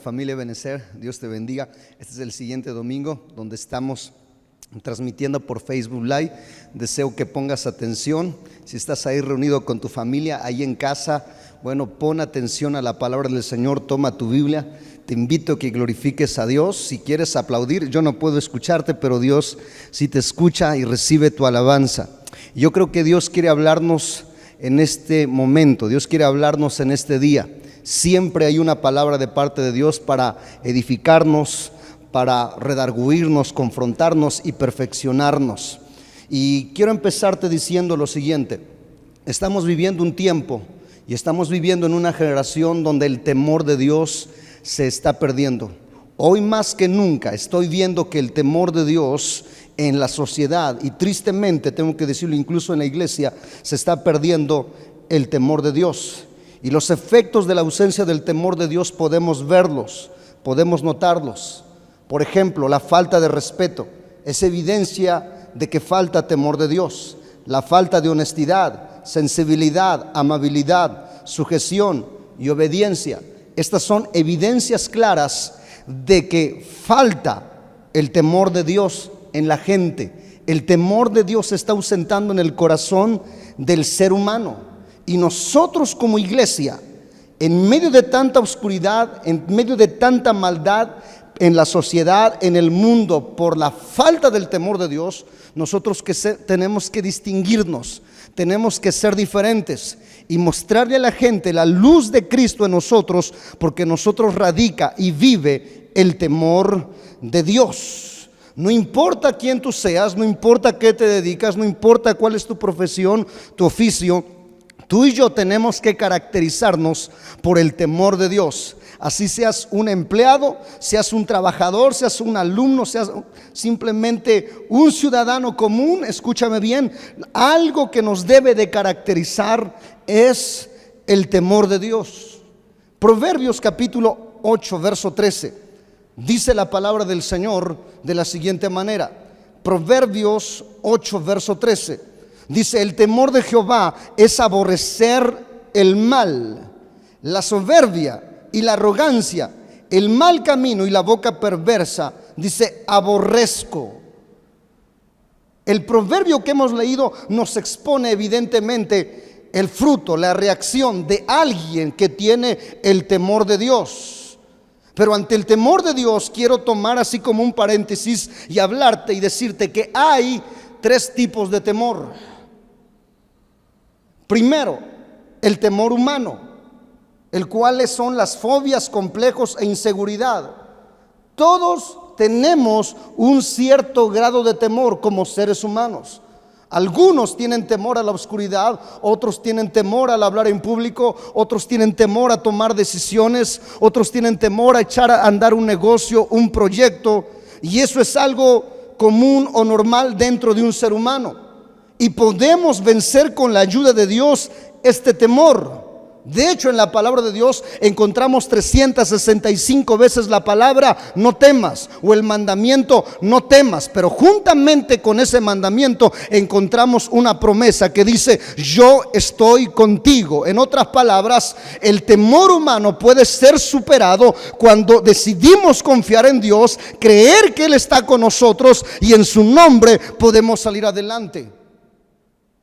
familia Benecer, Dios te bendiga. Este es el siguiente domingo donde estamos transmitiendo por Facebook Live. Deseo que pongas atención. Si estás ahí reunido con tu familia, ahí en casa, bueno, pon atención a la palabra del Señor, toma tu Biblia. Te invito a que glorifiques a Dios. Si quieres aplaudir, yo no puedo escucharte, pero Dios sí te escucha y recibe tu alabanza. Yo creo que Dios quiere hablarnos en este momento, Dios quiere hablarnos en este día. Siempre hay una palabra de parte de Dios para edificarnos, para redarguirnos, confrontarnos y perfeccionarnos. Y quiero empezarte diciendo lo siguiente: estamos viviendo un tiempo y estamos viviendo en una generación donde el temor de Dios se está perdiendo. Hoy más que nunca estoy viendo que el temor de Dios en la sociedad, y tristemente tengo que decirlo, incluso en la iglesia, se está perdiendo el temor de Dios. Y los efectos de la ausencia del temor de Dios podemos verlos, podemos notarlos. Por ejemplo, la falta de respeto es evidencia de que falta temor de Dios. La falta de honestidad, sensibilidad, amabilidad, sujeción y obediencia. Estas son evidencias claras de que falta el temor de Dios en la gente. El temor de Dios se está ausentando en el corazón del ser humano. Y nosotros como iglesia, en medio de tanta oscuridad, en medio de tanta maldad en la sociedad, en el mundo, por la falta del temor de Dios, nosotros tenemos que distinguirnos, tenemos que ser diferentes y mostrarle a la gente la luz de Cristo en nosotros, porque en nosotros radica y vive el temor de Dios. No importa quién tú seas, no importa a qué te dedicas, no importa cuál es tu profesión, tu oficio, tú y yo tenemos que caracterizarnos por el temor de Dios. Así seas un empleado, seas un trabajador, seas un alumno, seas simplemente un ciudadano común, escúchame bien, algo que nos debe de caracterizar es el temor de Dios. Proverbios capítulo 8, verso 13, dice la palabra del Señor de la siguiente manera. Proverbios 8, verso 13. Dice: el temor de Jehová es aborrecer el mal, la soberbia y la arrogancia, el mal camino y la boca perversa. Dice: aborrezco. El proverbio que hemos leído nos expone evidentemente el fruto, la reacción de alguien que tiene el temor de Dios. Pero ante el temor de Dios quiero tomar así como un paréntesis y hablarte y decirte que hay tres tipos de temor. Primero, el temor humano, el cual son las fobias, complejos e inseguridad. Todos tenemos un cierto grado de temor como seres humanos. Algunos tienen temor a la oscuridad, otros tienen temor al hablar en público, otros tienen temor a tomar decisiones, otros tienen temor a echar a andar un negocio, un proyecto, y eso es algo común o normal dentro de un ser humano. Y podemos vencer con la ayuda de Dios este temor. De hecho, en la palabra de Dios encontramos 365 veces la palabra no temas, o el mandamiento no temas. Pero juntamente con ese mandamiento encontramos una promesa que dice: yo estoy contigo. En otras palabras, el temor humano puede ser superado cuando decidimos confiar en Dios, creer que Él está con nosotros y en su nombre podemos salir adelante.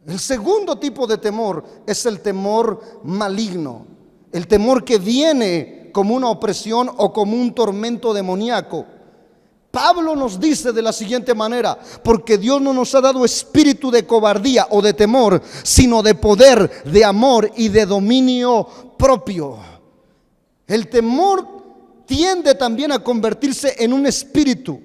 El segundo tipo de temor es el temor maligno, el temor que viene como una opresión o como un tormento demoníaco. Pablo nos dice de la siguiente manera: porque Dios no nos ha dado espíritu de cobardía o de temor, sino de poder, de amor y de dominio propio. El temor tiende también a convertirse en un espíritu,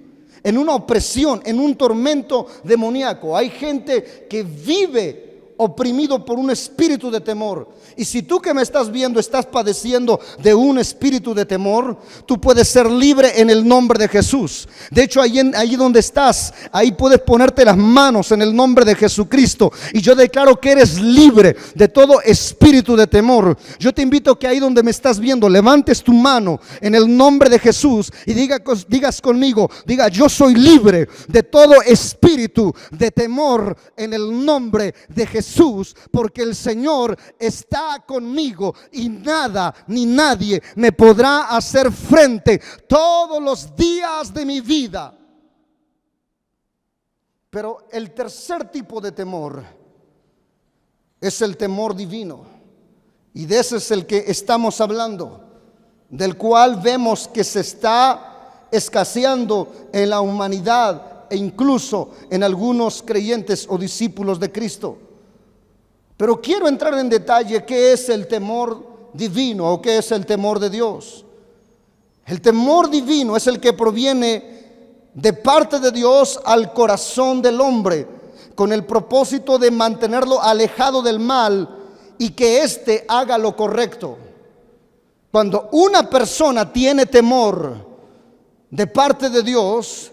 en una opresión, en un tormento demoníaco. Hay gente que vive oprimido por un espíritu de temor. Y si tú que me estás viendo estás padeciendo de un espíritu de temor, tú puedes ser libre en el nombre de Jesús. De hecho, allí donde estás, ahí puedes ponerte las manos en el nombre de Jesucristo, y yo declaro que eres libre de todo espíritu de temor. Yo te invito a que ahí donde me estás viendo levantes tu mano en el nombre de Jesús y digas conmigo, diga: yo soy libre de todo espíritu de temor en el nombre de Jesús. Jesús, porque el Señor está conmigo y nada ni nadie me podrá hacer frente todos los días de mi vida. Pero el tercer tipo de temor es el temor divino, y de ese es el que estamos hablando, del cual vemos que se está escaseando en la humanidad e incluso en algunos creyentes o discípulos de Cristo. Pero quiero entrar en detalle qué es el temor divino o qué es el temor de Dios. El temor divino es el que proviene de parte de Dios al corazón del hombre, con el propósito de mantenerlo alejado del mal y que éste haga lo correcto. Cuando una persona tiene temor de parte de Dios,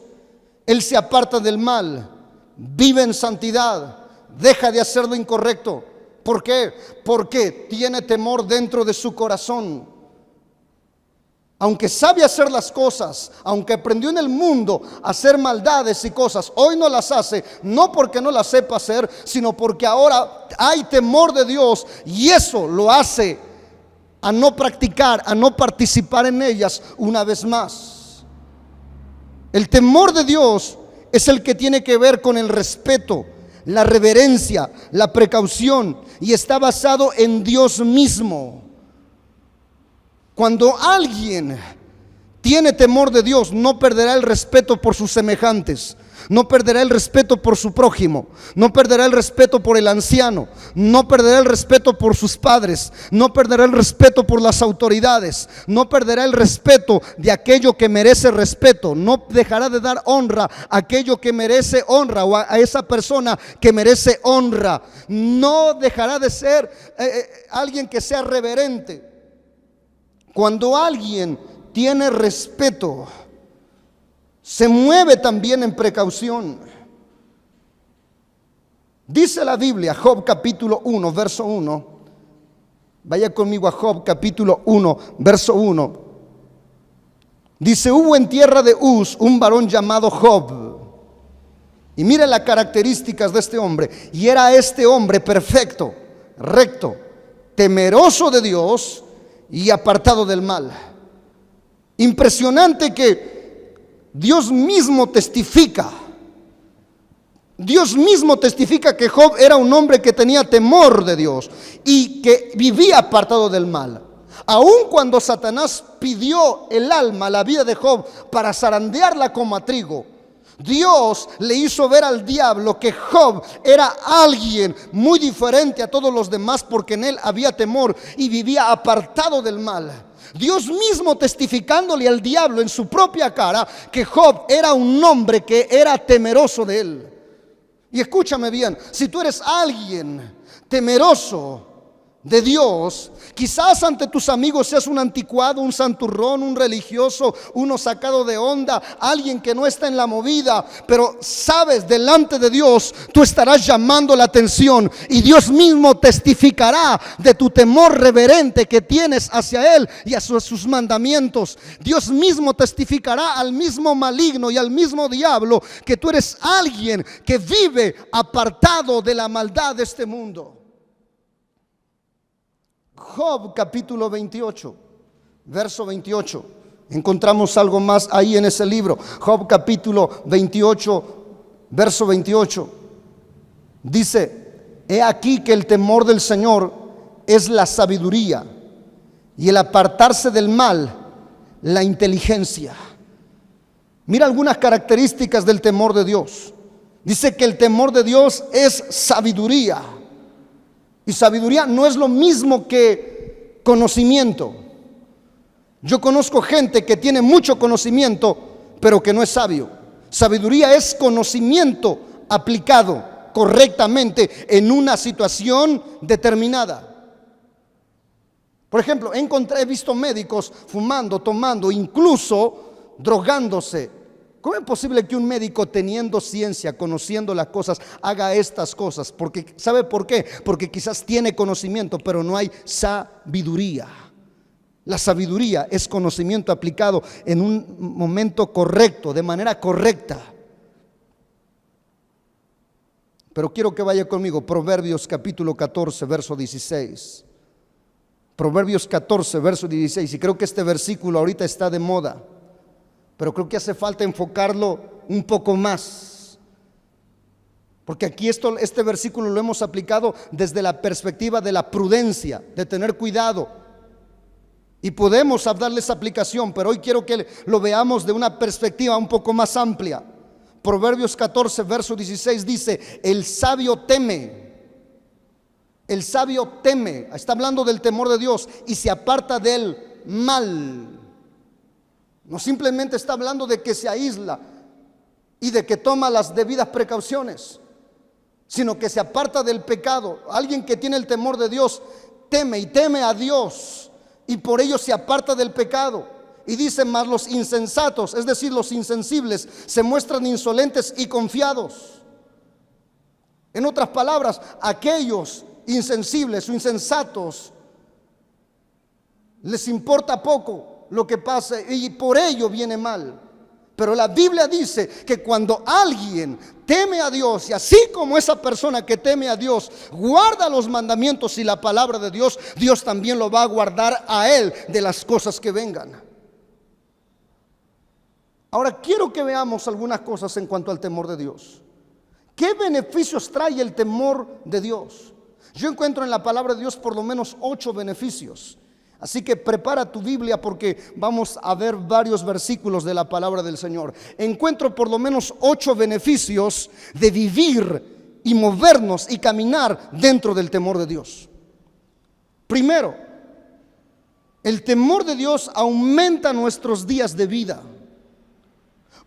él se aparta del mal, vive en santidad, deja de hacer lo incorrecto. ¿Por qué? Porque tiene temor dentro de su corazón. Aunque sabe hacer las cosas, aunque aprendió en el mundo a hacer maldades y cosas, hoy no las hace, no porque no las sepa hacer, sino porque ahora hay temor de Dios, y eso lo hace a no practicar, a no participar en ellas una vez más. El temor de Dios es el que tiene que ver con el respeto, la reverencia, la precaución, y está basado en Dios mismo. Cuando alguien tiene temor de Dios, no perderá el respeto por sus semejantes, no perderá el respeto por su prójimo, no perderá el respeto por el anciano, no perderá el respeto por sus padres, no perderá el respeto por las autoridades, no perderá el respeto de aquello que merece respeto, no dejará de dar honra a aquello que merece honra o a esa persona que merece honra, no dejará de ser alguien que sea reverente. Cuando alguien tiene respeto, se mueve también en precaución. Dice la Biblia, Job capítulo 1, verso 1. Vaya conmigo a Job capítulo 1, verso 1. Dice: hubo en tierra de Uz un varón llamado Job. Y mire las características de este hombre. Y era este hombre perfecto, recto, temeroso de Dios y apartado del mal. Impresionante que Dios mismo testifica. Dios mismo testifica que Job era un hombre que tenía temor de Dios y que vivía apartado del mal. Aun cuando Satanás pidió el alma, la vida de Job, para zarandearla como a trigo, Dios le hizo ver al diablo que Job era alguien muy diferente a todos los demás, porque en él había temor y vivía apartado del mal. Dios mismo testificándole al diablo en su propia cara que Job era un hombre que era temeroso de él. Y escúchame bien, si tú eres alguien temeroso de Dios, quizás ante tus amigos seas un anticuado, un santurrón, un religioso, uno sacado de onda, alguien que no está en la movida, pero sabes, delante de Dios tú estarás llamando la atención y Dios mismo testificará de tu temor reverente que tienes hacia Él y a sus mandamientos. Dios mismo testificará al mismo maligno y al mismo diablo que tú eres alguien que vive apartado de la maldad de este mundo. Job capítulo 28, verso 28. Encontramos algo más ahí en ese libro. Job capítulo 28, verso 28. Dice: he aquí que el temor del Señor es la sabiduría, y el apartarse del mal, la inteligencia. Mira algunas características del temor de Dios. Dice que el temor de Dios es sabiduría. Y sabiduría no es lo mismo que conocimiento. Yo conozco gente que tiene mucho conocimiento, pero que no es sabio. Sabiduría es conocimiento aplicado correctamente en una situación determinada. Por ejemplo, he visto médicos fumando, tomando, incluso drogándose. ¿Cómo es posible que un médico, teniendo ciencia, conociendo las cosas, haga estas cosas? Porque, ¿sabe por qué? Porque quizás tiene conocimiento, pero no hay sabiduría. La sabiduría es conocimiento aplicado en un momento correcto, de manera correcta. pero quiero que vaya conmigo. Proverbios capítulo 14, verso 16. Proverbios 14, verso 16. Y creo que este versículo ahorita está de moda, pero creo que hace falta enfocarlo un poco más. Porque aquí este versículo lo hemos aplicado desde la perspectiva de la prudencia, de tener cuidado. Y podemos darle esa aplicación, pero hoy quiero que lo veamos de una perspectiva un poco más amplia. Proverbios 14, verso 16 dice: el sabio teme. El sabio teme, está hablando del temor de Dios, y se aparta del mal. No simplemente está hablando de que se aísla y de que toma las debidas precauciones, sino que se aparta del pecado. Alguien que tiene el temor de Dios teme y teme a Dios, y por ello se aparta del pecado. Y dice: mas los insensatos, es decir, los insensibles, se muestran insolentes y confiados. En otras palabras, aquellos insensibles o insensatos les importa poco lo que pase y por ello viene mal. Pero la Biblia dice que cuando alguien teme a Dios, y así como esa persona que teme a Dios guarda los mandamientos y la palabra de Dios, Dios también lo va a guardar a él de las cosas que vengan. Ahora quiero que veamos algunas cosas en cuanto al temor de Dios. ¿Qué beneficios trae el temor de Dios? Yo encuentro en la palabra de Dios por lo menos 8 beneficios. Así que prepara tu Biblia porque vamos a ver varios versículos de la palabra del Señor. Encuentro por lo menos 8 beneficios de vivir y movernos y caminar dentro del temor de Dios. Primero, el temor de Dios aumenta nuestros días de vida.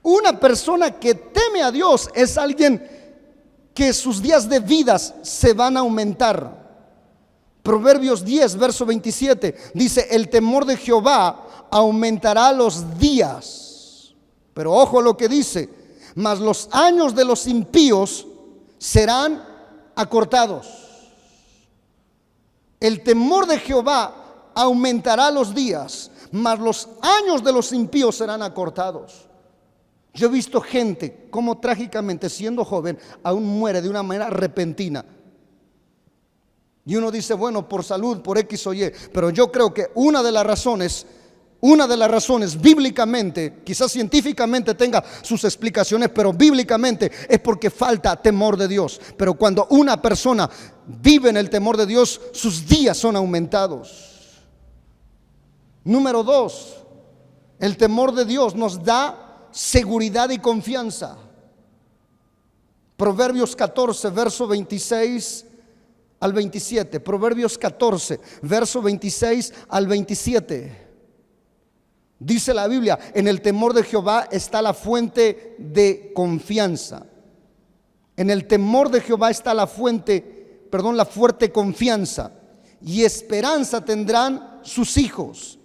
Una persona que teme a Dios es alguien que sus días de vida se van a aumentar. Proverbios 10, verso 27 dice: el temor de Jehová aumentará los días. Pero ojo lo que dice: mas los años de los impíos serán acortados. El temor de Jehová aumentará los días, mas los años de los impíos serán acortados. Yo he visto gente como trágicamente, siendo joven, aún muere de una manera repentina. Y uno dice: bueno, por salud, por X o Y. Pero yo creo que una de las razones bíblicamente, quizás científicamente tenga sus explicaciones, pero bíblicamente es porque falta temor de Dios. Pero cuando una persona vive en el temor de Dios, sus días son aumentados. Número 2, el temor de Dios nos da seguridad y confianza. Proverbios 14, verso 26 al 27. Proverbios 14, verso 26 al 27. Dice la Biblia: en el temor de Jehová está la fuente de confianza. En el temor de Jehová está la fuerte confianza, y esperanza tendrán sus hijos.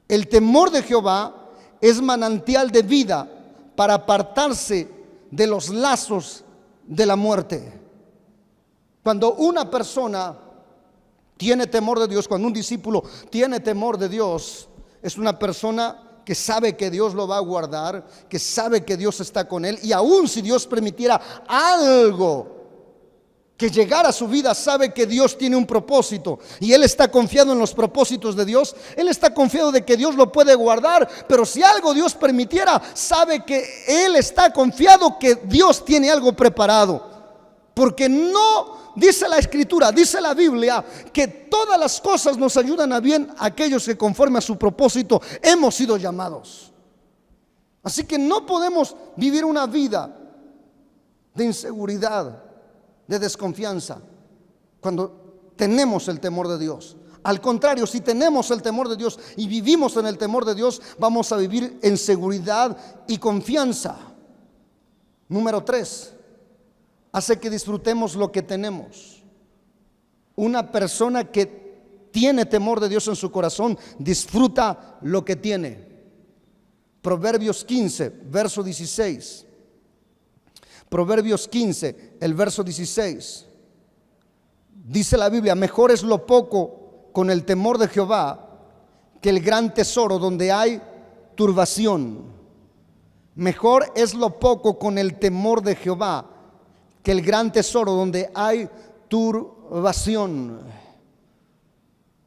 El temor de Jehová es manantial de vida para apartarse de los lazos de la muerte. Cuando una persona tiene temor de Dios, cuando un discípulo tiene temor de Dios, es una persona que sabe que Dios lo va a guardar, que sabe que Dios está con él, y aun si Dios permitiera algo que llegara a su vida, sabe que Dios tiene un propósito y él está confiado en los propósitos de Dios. Él está confiado de que Dios lo puede guardar, pero si algo Dios permitiera, sabe que él está confiado que Dios tiene algo preparado. Porque no dice la Escritura, dice la Biblia, que todas las cosas nos ayudan a bien a aquellos que conforme a su propósito hemos sido llamados. Así que no podemos vivir una vida de inseguridad, de desconfianza, cuando tenemos el temor de Dios. Al contrario, si tenemos el temor de Dios y vivimos en el temor de Dios, vamos a vivir en seguridad y confianza. Número 3, hace que disfrutemos lo que tenemos. Una persona que tiene temor de Dios en su corazón disfruta lo que tiene. Proverbios 15, verso 16. Proverbios 15, el verso 16. Dice la Biblia: mejor es lo poco con el temor de Jehová que el gran tesoro donde hay turbación. Mejor es lo poco con el temor de Jehová que el gran tesoro donde hay turbación.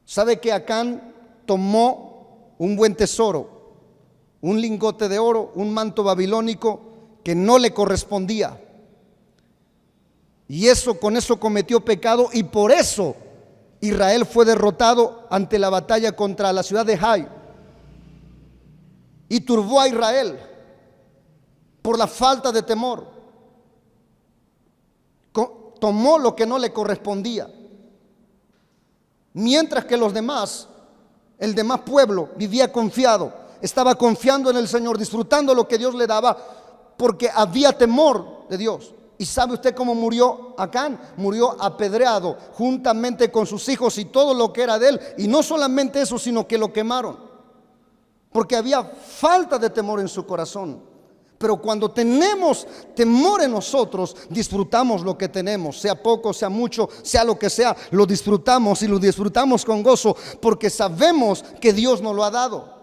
¿Sabe que Acán tomó un buen tesoro, un lingote de oro, un manto babilónico que no le correspondía? Y con eso cometió pecado, y por eso Israel fue derrotado ante la batalla contra la ciudad de Hai. Y turbó a Israel por la falta de temor. Tomó lo que no le correspondía. Mientras que el demás pueblo vivía confiado, estaba confiando en el Señor, disfrutando lo que Dios le daba, porque había temor de Dios. ¿Y sabe usted cómo murió Acán? Murió apedreado juntamente con sus hijos y todo lo que era de él. Y no solamente eso, sino que lo quemaron, porque había falta de temor en su corazón. Pero cuando tenemos temor en nosotros, disfrutamos lo que tenemos, sea poco, sea mucho, sea lo que sea, lo disfrutamos, y lo disfrutamos con gozo, porque sabemos que Dios nos lo ha dado.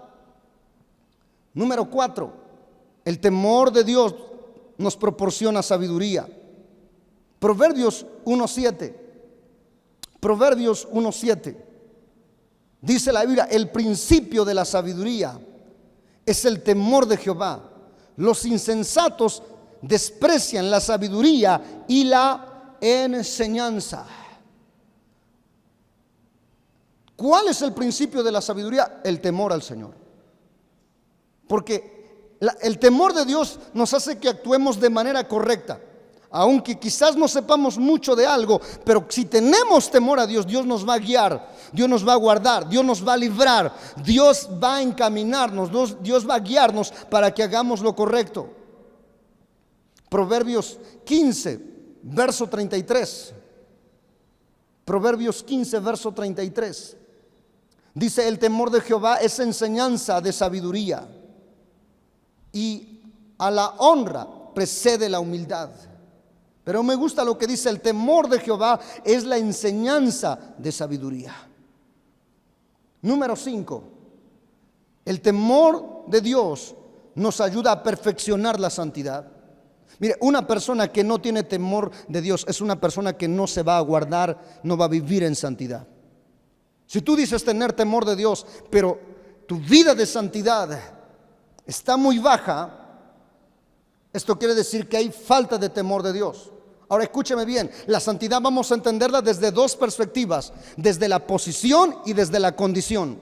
Número 4, el temor de Dios nos proporciona sabiduría. Proverbios 1:7. Proverbios 1:7. Dice la Biblia: el principio de la sabiduría es el temor de Jehová. Los insensatos desprecian la sabiduría y la enseñanza. ¿Cuál es el principio de la sabiduría? El temor al Señor. Porque el temor de Dios nos hace que actuemos de manera correcta. Aunque quizás no sepamos mucho de algo, pero si tenemos temor a Dios, Dios nos va a guiar, Dios nos va a guardar, Dios nos va a librar, Dios va a encaminarnos, Dios va a guiarnos para que hagamos lo correcto. Proverbios 15, verso 33. Proverbios 15, verso 33. Dice: el temor de Jehová es enseñanza de sabiduría, y a la honra precede la humildad. Pero me gusta lo que dice: el temor de Jehová es la enseñanza de sabiduría. Número 5, el temor de Dios nos ayuda a perfeccionar la santidad. Mire, una persona que no tiene temor de Dios es una persona que no se va a guardar, no va a vivir en santidad. Si tú dices tener temor de Dios, pero tu vida de santidad está muy baja, esto quiere decir que hay falta de temor de Dios. Ahora escúcheme bien, la santidad vamos a entenderla desde dos perspectivas: desde la posición y desde la condición.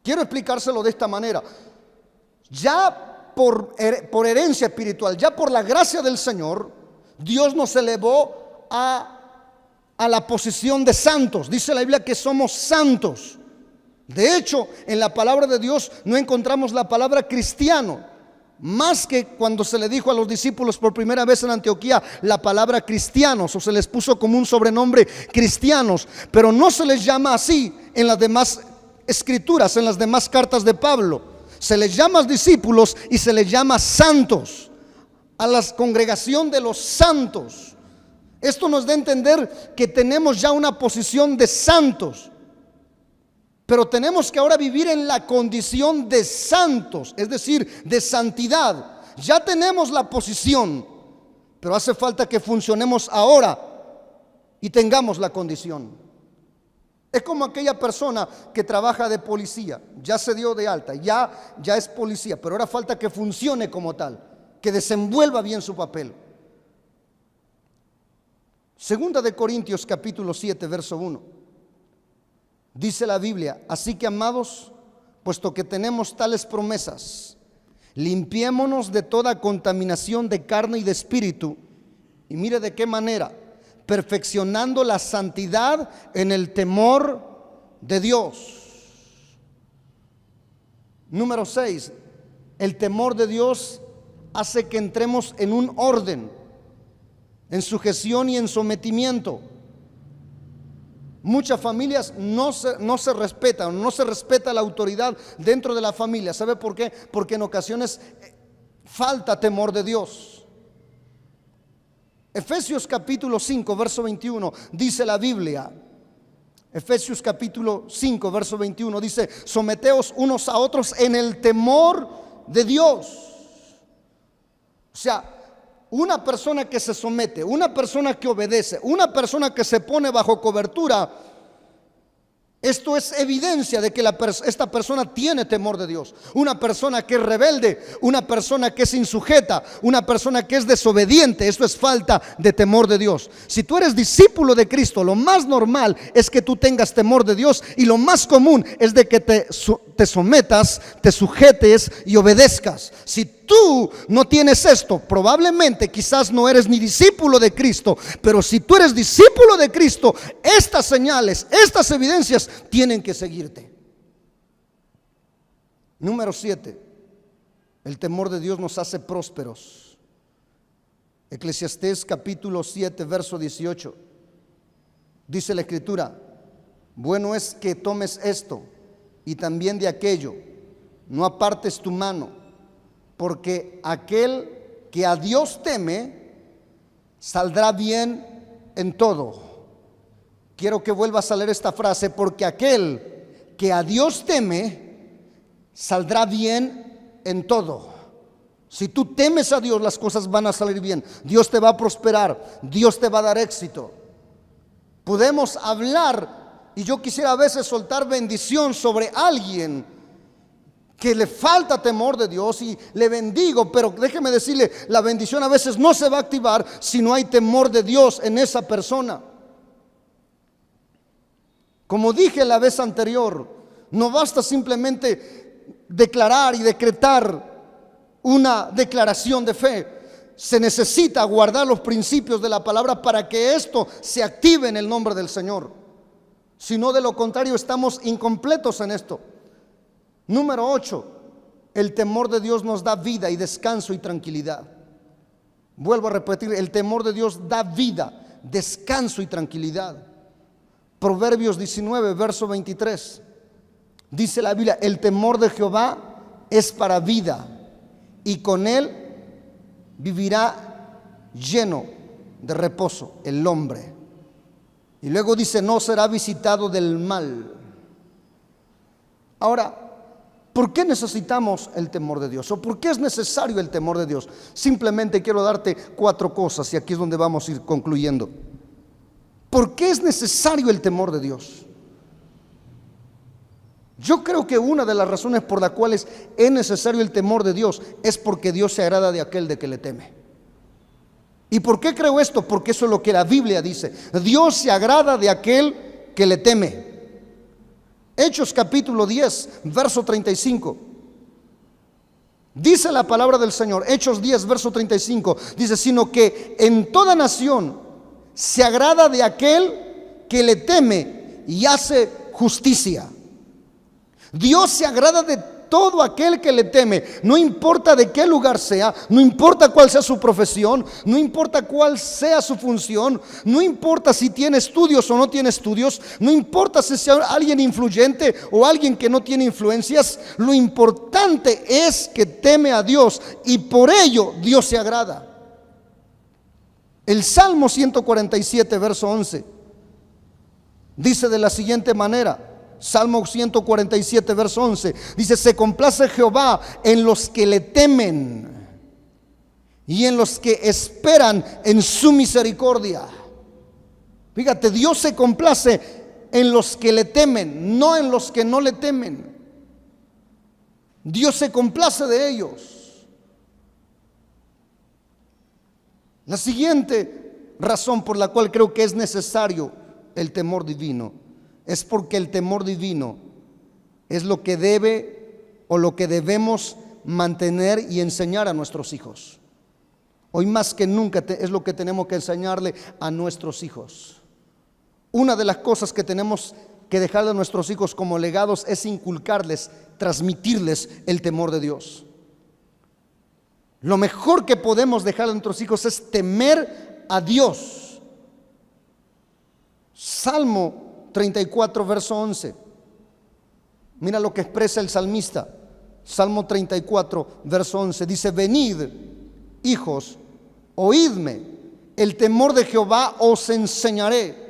Quiero explicárselo de esta manera. Ya por herencia espiritual, ya por la gracia del Señor, Dios nos elevó a la posición de santos. Dice la Biblia que somos santos. De hecho, en la palabra de Dios no encontramos la palabra cristiano, más que cuando se le dijo a los discípulos por primera vez en Antioquía la palabra cristianos, o se les puso como un sobrenombre cristianos, pero no se les llama así en las demás escrituras, en las demás cartas de Pablo. Se les llama discípulos y se les llama santos, a la congregación de los santos. Esto nos da a entender que tenemos ya una posición de santos, pero tenemos que ahora vivir en la condición de santos, es decir, de santidad. Ya tenemos la posición, pero hace falta que funcionemos ahora y tengamos la condición. Es como aquella persona que trabaja de policía, ya se dio de alta, ya es policía, pero ahora falta que funcione como tal, que desenvuelva bien su papel. Segunda de Corintios capítulo 7, verso 1. Dice la Biblia: así que, amados, puesto que tenemos tales promesas, limpiémonos de toda contaminación de carne y de espíritu. Y mire de qué manera: perfeccionando la santidad en el temor de Dios. Número 6, el temor de Dios hace que entremos en un orden, en sujeción y en sometimiento. Muchas familias no se respetan, no se respeta la autoridad dentro de la familia. ¿Sabe por qué? Porque en ocasiones falta temor de Dios. Efesios capítulo 5, verso 21, dice la Biblia. Efesios capítulo 5, verso 21 dice: someteos unos a otros en el temor de Dios. O sea, una persona que se somete, una persona que obedece, una persona que se pone bajo cobertura, esto es evidencia de que esta persona tiene temor de Dios. Una persona que es rebelde, una persona que es insujeta, una persona que es desobediente, esto es falta de temor de Dios. Si tú eres discípulo de Cristo, lo más normal es que tú tengas temor de Dios, y lo más común es de que te sometas, te sujetes y obedezcas. Si tú no tienes esto, probablemente quizás no eres ni discípulo de Cristo, pero si tú eres discípulo de Cristo, estas señales, estas evidencias tienen que seguirte. Número 7, el temor de Dios nos hace prósperos. Eclesiastés capítulo 7 verso 18, dice la escritura: bueno es que tomes esto y también de aquello, no apartes tu mano, porque aquel que a Dios teme saldrá bien en todo. Quiero que vuelvas a leer esta frase: porque aquel que a Dios teme saldrá bien en todo. Si tú temes a Dios, las cosas van a salir bien. Dios te va a prosperar, Dios te va a dar éxito. Podemos hablar, y yo quisiera a veces soltar bendición sobre alguien que le falta temor de Dios, y le bendigo, pero déjeme decirle, la bendición a veces no se va a activar si no hay temor de Dios en esa persona. Como dije la vez anterior, no basta simplemente declarar y decretar una declaración de fe. Se necesita guardar los principios de la palabra para que esto se active en el nombre del Señor. Si no, de lo contrario, estamos incompletos en esto. Número 8, el temor de Dios nos da vida y descanso y tranquilidad. Vuelvo a repetir, el temor de Dios da vida, descanso y tranquilidad. Proverbios 19, verso 23, dice la Biblia: el temor de Jehová es para vida, y con él vivirá lleno de reposo el hombre. Y luego dice: no será visitado del mal. Ahora, ¿por qué necesitamos el temor de Dios? ¿O por qué es necesario el temor de Dios? Simplemente quiero darte 4 cosas, y aquí es donde vamos a ir concluyendo. ¿Por qué es necesario el temor de Dios? Yo creo que una de las razones por las cuales es necesario el temor de Dios es porque Dios se agrada de aquel de que le teme. ¿Y por qué creo esto? Porque eso es lo que la Biblia dice: Dios se agrada de aquel que le teme. Hechos capítulo 10, verso 35. Dice la palabra del Señor, Hechos 10, verso 35, dice: sino que en toda nación se agrada de aquel que le teme y hace justicia. Dios se agrada de todo aquel que le teme, no importa de qué lugar sea, no importa cuál sea su profesión, no importa cuál sea su función, no importa si tiene estudios o no tiene estudios, no importa si sea alguien influyente o alguien que no tiene influencias. Lo importante es que teme a Dios, y por ello Dios se agrada. El Salmo 147, verso 11, dice de la siguiente manera: Salmo 147, verso 11, dice: se complace Jehová en los que le temen y en los que esperan en su misericordia. Fíjate, Dios se complace en los que le temen, no en los que no le temen. Dios se complace de ellos. La siguiente razón por la cual creo que es necesario el temor divino es porque el temor divino es lo que debe o lo que debemos mantener y enseñar a nuestros hijos. Hoy más que nunca es lo que tenemos que enseñarle a nuestros hijos. Una de las cosas que tenemos que dejarle a nuestros hijos como legados es inculcarles, transmitirles el temor de Dios. Lo mejor que podemos dejarle a nuestros hijos es temer a Dios. Salmo 34, verso 11. Mira lo que expresa el salmista. Salmo 34, verso 11. Dice: venid, hijos, oídme, el temor de Jehová os enseñaré.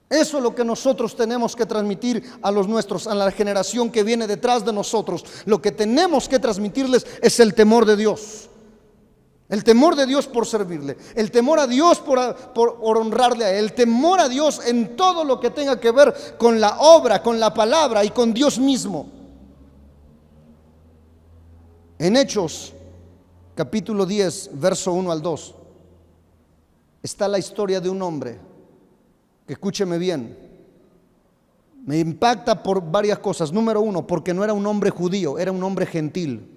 Eso es lo que nosotros tenemos que transmitir a los nuestros, a la generación que viene detrás de nosotros. Lo que tenemos que transmitirles es el temor de Dios. El temor de Dios por servirle, el temor a Dios por honrarle a Él, el temor a Dios en todo lo que tenga que ver con la obra, con la palabra y con Dios mismo. En Hechos, capítulo 10, verso 1 al 2, está la historia de un hombre, que escúcheme bien, me impacta por varias cosas. Número uno, porque no era un hombre judío, era un hombre gentil.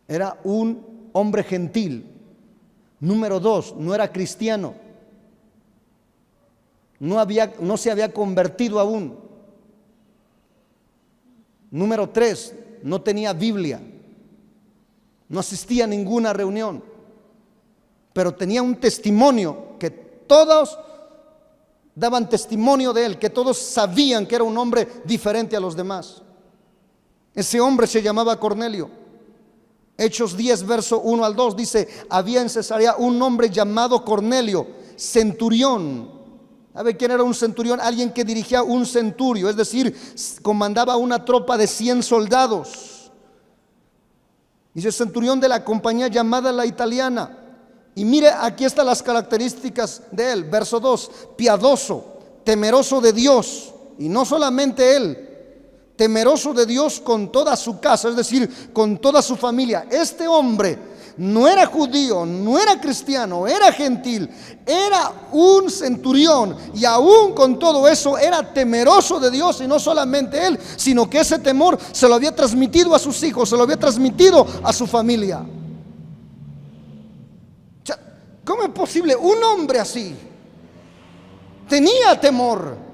Era un hombre gentil. Número dos, no era cristiano. No se había convertido aún. Número tres, no tenía Biblia. No asistía a ninguna reunión. Pero tenía un testimonio que todos daban testimonio de él, que todos sabían que era un hombre diferente a los demás. Ese hombre se llamaba Cornelio. Hechos 10, verso 1 al 2 dice: había en Cesarea un hombre llamado Cornelio, centurión. ¿Sabe quién era un centurión? Alguien que dirigía un centurio, es decir, comandaba una tropa de 100 soldados. Dice centurión de la compañía llamada la Italiana. Y mire, aquí están las características de él. Verso 2, piadoso, temeroso de Dios. Y no solamente él, temeroso de Dios con toda su casa, es decir, con toda su familia. Este hombre no era judío, no era cristiano, era gentil, era un centurión, y aún con todo eso era temeroso de Dios. Y no solamente él, sino que ese temor se lo había transmitido a sus hijos, se lo había transmitido a su familia. ¿Cómo es posible? Un hombre así tenía temor.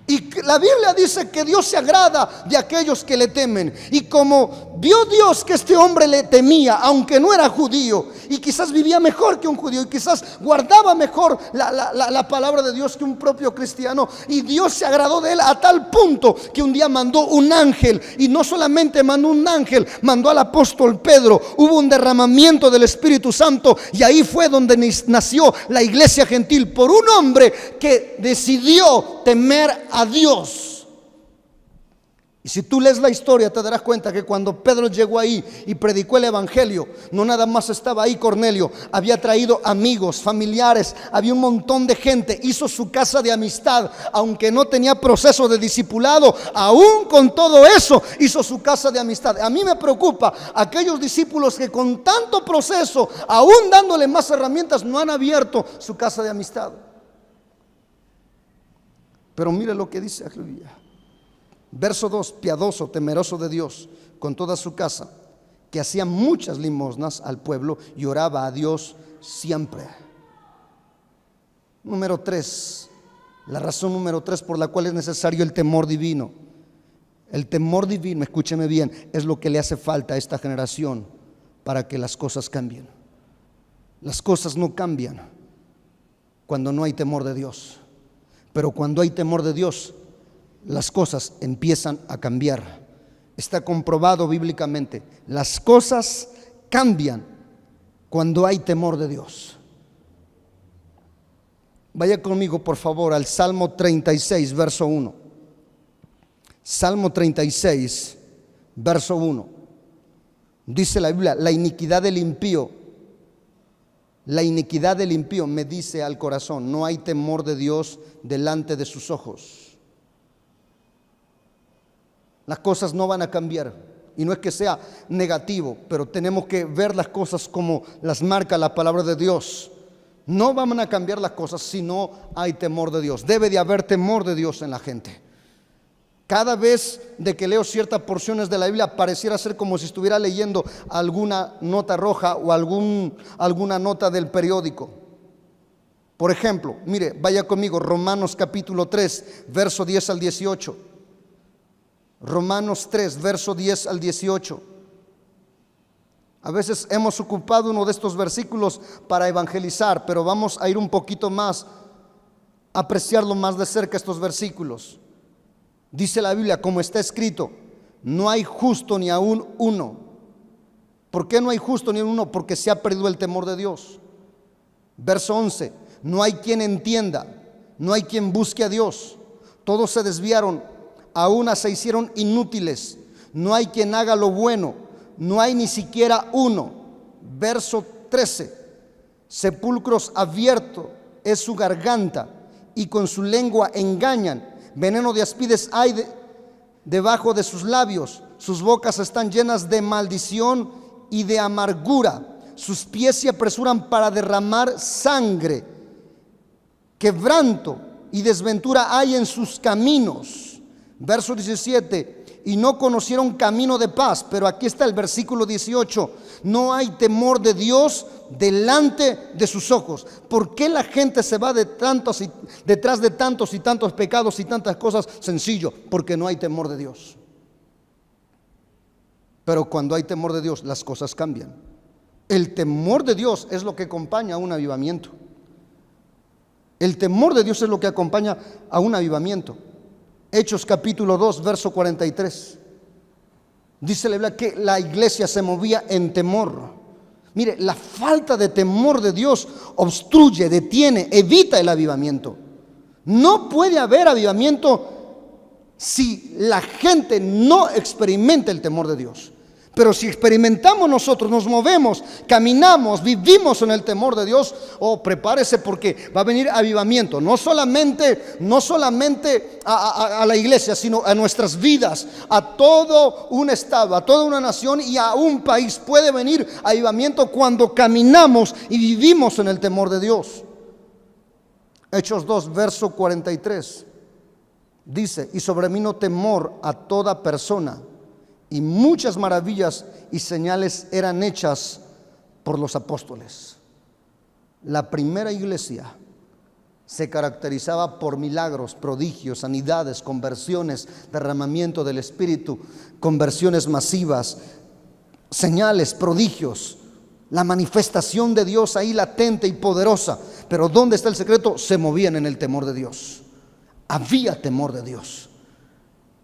Y la Biblia dice que Dios se agrada de aquellos que le temen. Y como vio Dios que este hombre le temía, aunque no era judío, y quizás vivía mejor que un judío, y quizás guardaba mejor la palabra de Dios que un propio cristiano, y Dios se agradó de él a tal punto que un día mandó un ángel. Y no solamente mandó un ángel, mandó al apóstol Pedro. Hubo un derramamiento del Espíritu Santo, y ahí fue donde nació la iglesia gentil, por un hombre que decidió temer a Dios. Y si tú lees la historia, te darás cuenta que cuando Pedro llegó ahí y predicó el evangelio, no nada más estaba ahí Cornelio, había traído amigos, familiares, había un montón de gente. Hizo su casa de amistad, aunque no tenía proceso de discipulado, aún con todo eso hizo su casa de amistad. A mí me preocupa aquellos discípulos que con tanto proceso, aún dándole más herramientas, no han abierto su casa de amistad. Pero mire lo que dice, aleluya. Verso 2, piadoso, temeroso de Dios con toda su casa, que hacía muchas limosnas al pueblo y oraba a Dios siempre. Número 3, la razón número 3 por la cual es necesario el temor divino. El temor divino, escúcheme bien, es lo que le hace falta a esta generación para que las cosas cambien. Las cosas no cambian cuando no hay temor de Dios. Pero cuando hay temor de Dios, las cosas empiezan a cambiar. Está comprobado bíblicamente. Las cosas cambian cuando hay temor de Dios. Vaya conmigo, por favor, al Salmo 36, verso 1. Salmo 36, verso 1. Dice la Biblia: la iniquidad del impío me dice al corazón, no hay temor de Dios delante de sus ojos. Las cosas no van a cambiar, y no es que sea negativo, pero tenemos que ver las cosas como las marca la palabra de Dios. No van a cambiar las cosas si no hay temor de Dios. Debe de haber temor de Dios en la gente. Cada vez de que leo ciertas porciones de la Biblia, pareciera ser como si estuviera leyendo alguna nota roja o alguna nota del periódico. Por ejemplo, mire, vaya conmigo, Romanos capítulo 3, verso 10 al 18. Romanos 3, verso 10 al 18. A veces hemos ocupado uno de estos versículos para evangelizar, pero vamos a ir un poquito más, a apreciarlo más de cerca estos versículos. Dice la Biblia, como está escrito, no hay justo ni aún uno. ¿Por qué no hay justo ni uno? Porque se ha perdido el temor de Dios. Verso 11, no hay quien entienda, no hay quien busque a Dios. Todos se desviaron, a una se hicieron inútiles. No hay quien haga lo bueno, no hay ni siquiera uno. Verso 13: sepulcros abiertos es su garganta, y con su lengua engañan. Veneno de áspides hay debajo de sus labios. Sus bocas están llenas de maldición y de amargura. Sus pies se apresuran para derramar sangre. Quebranto y desventura hay en sus caminos. Verso 17: y no conocieron camino de paz. Pero aquí está el versículo 18: no hay temor de Dios delante de sus ojos. ¿Por qué la gente se va detrás de tantos y tantos pecados y tantas cosas? Sencillo: porque no hay temor de Dios. Pero cuando hay temor de Dios, las cosas cambian. El temor de Dios es lo que acompaña a un avivamiento. El temor de Dios es lo que acompaña a un avivamiento. Hechos capítulo 2, verso 43. Dice la Biblia que la iglesia se movía en temor. Mire, la falta de temor de Dios obstruye, detiene, evita el avivamiento. No puede haber avivamiento si la gente no experimenta el temor de Dios. Pero si experimentamos nosotros, nos movemos, caminamos, vivimos en el temor de Dios, prepárese, porque va a venir avivamiento, no solamente a la iglesia, sino a nuestras vidas, a todo un estado, a toda una nación y a un país. Puede venir avivamiento cuando caminamos y vivimos en el temor de Dios. Hechos 2, verso 43 dice: y sobrevino temor a toda persona, y muchas maravillas y señales eran hechas por los apóstoles. La primera iglesia se caracterizaba por milagros, prodigios, sanidades, conversiones, derramamiento del Espíritu, conversiones masivas, señales, prodigios, la manifestación de Dios ahí latente y poderosa. Pero ¿dónde está el secreto? Se movían en el temor de Dios. Había temor de Dios.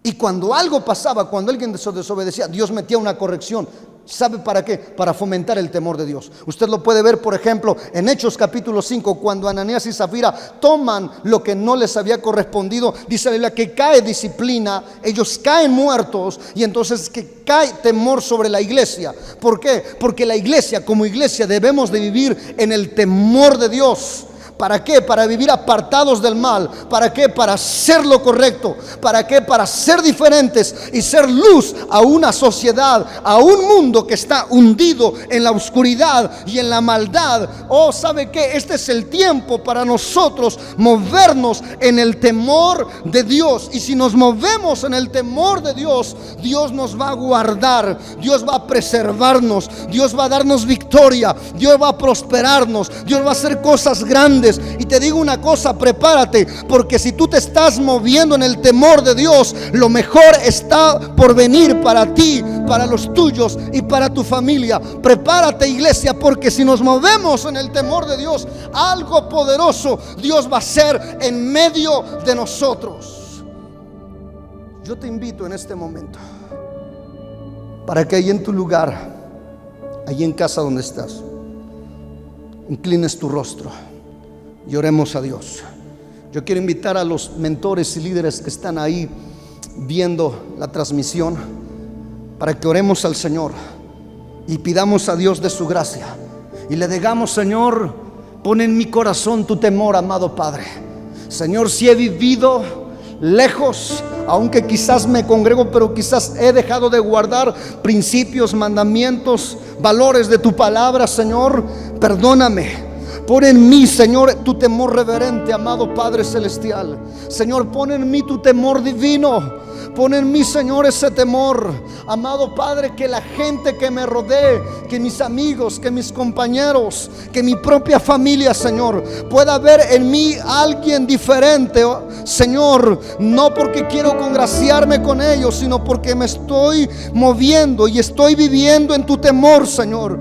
Y cuando algo pasaba, cuando alguien desobedecía, Dios metía una corrección. ¿Sabe para qué? Para fomentar el temor de Dios. Usted lo puede ver, por ejemplo, en Hechos capítulo 5, cuando Ananías y Zafira toman lo que no les había correspondido. Dice la Biblia que cae disciplina, ellos caen muertos, y entonces que cae temor sobre la iglesia. ¿Por qué? Porque la iglesia, como iglesia, debemos de vivir en el temor de Dios. ¿Para qué? Para vivir apartados del mal. ¿Para qué? Para hacer lo correcto. ¿Para qué? Para ser diferentes y ser luz a una sociedad, a un mundo que está hundido en la oscuridad y en la maldad. ¿Sabe qué? Este es el tiempo para nosotros movernos en el temor de Dios. Y si nos movemos en el temor de Dios, Dios nos va a guardar, Dios va a preservarnos, Dios va a darnos victoria, Dios va a prosperarnos, Dios va a hacer cosas grandes. Y te digo una cosa: prepárate, porque si tú te estás moviendo en el temor de Dios, lo mejor está por venir para ti, para los tuyos y para tu familia. Prepárate, iglesia, porque si nos movemos en el temor de Dios, algo poderoso Dios va a hacer en medio de nosotros. Yo te invito en este momento para que ahí en tu lugar, ahí en casa donde estás, inclines tu rostro y oremos a Dios. Yo quiero invitar a los mentores y líderes que están ahí viendo la transmisión para que oremos al Señor y pidamos a Dios de su gracia y le digamos: Señor, pon en mi corazón tu temor, amado Padre. Señor, si he vivido lejos, aunque quizás me congrego, pero quizás he dejado de guardar principios, mandamientos, valores de tu palabra, Señor, perdóname. Pon en mí, Señor, tu temor reverente, amado Padre Celestial. Señor, pon en mí tu temor divino. Pon en mí, Señor, ese temor, amado Padre, que la gente que me rodee, que mis amigos, que mis compañeros, que mi propia familia, Señor, pueda ver en mí alguien diferente, Señor, no porque quiero congraciarme con ellos, sino porque me estoy moviendo y estoy viviendo en tu temor, Señor.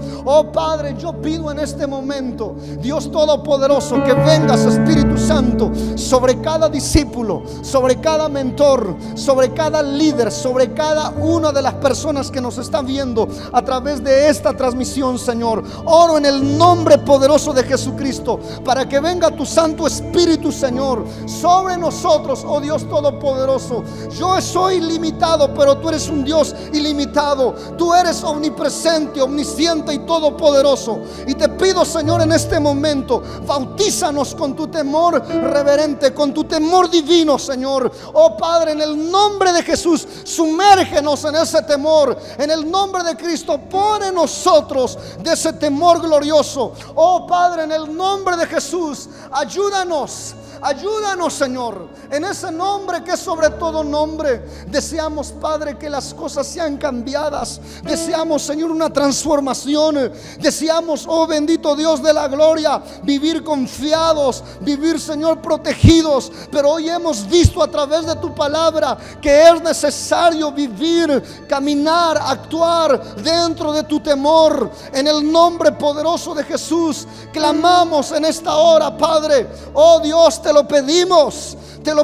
Padre, yo pido en este momento, Dios Todopoderoso, que vengas, Espíritu Santo, sobre cada discípulo, sobre cada mentor, sobre cada cada líder, sobre cada una de las personas que nos están viendo a través de esta transmisión, Señor. Oro en el nombre poderoso de Jesucristo para que venga tu Santo Espíritu, Señor, sobre nosotros, oh Dios Todopoderoso. Yo soy limitado, pero tú eres un Dios ilimitado. Tú eres omnipresente, omnisciente y todopoderoso. Y te pido, Señor, en este momento, bautízanos con tu temor reverente, con tu temor divino, Señor. Oh Padre, en el nombre de Jesús, sumérgenos en ese temor. En el nombre de Cristo, pon en nosotros de ese temor glorioso. Oh Padre, en el nombre de Jesús, ayúdanos. Ayúdanos, Señor, en ese nombre que es sobre todo nombre. Deseamos, Padre, que las cosas sean cambiadas. Deseamos, Señor, una transformación. Deseamos, oh bendito Dios de la gloria, vivir confiados, vivir, Señor, protegidos. Pero hoy hemos visto a través de tu palabra que es necesario vivir, caminar, actuar dentro de tu temor. En el nombre poderoso de Jesús clamamos en esta hora, Padre. Oh Dios, te lo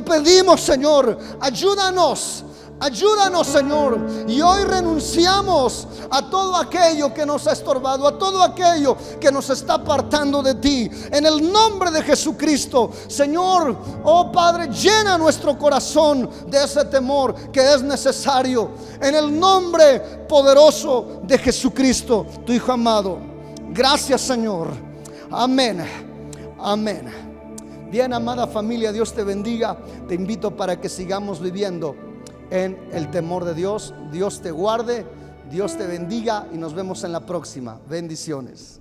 pedimos, Señor. Ayúdanos, Señor. Y hoy renunciamos a todo aquello que nos ha estorbado, a todo aquello que nos está apartando de ti. En el nombre de Jesucristo, Señor, oh Padre, llena nuestro corazón de ese temor que es necesario. En el nombre poderoso de Jesucristo, tu Hijo amado. Gracias, Señor. Amén. Amén. Bien, amada familia, Dios te bendiga. Te invito para que sigamos viviendo en el temor de Dios. Dios te guarde, Dios te bendiga y nos vemos en la próxima. Bendiciones.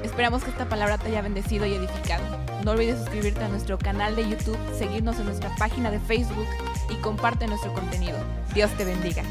Esperamos que esta palabra te haya bendecido y edificado. No olvides suscribirte a nuestro canal de YouTube, seguirnos en nuestra página de Facebook y comparte nuestro contenido. Dios te bendiga.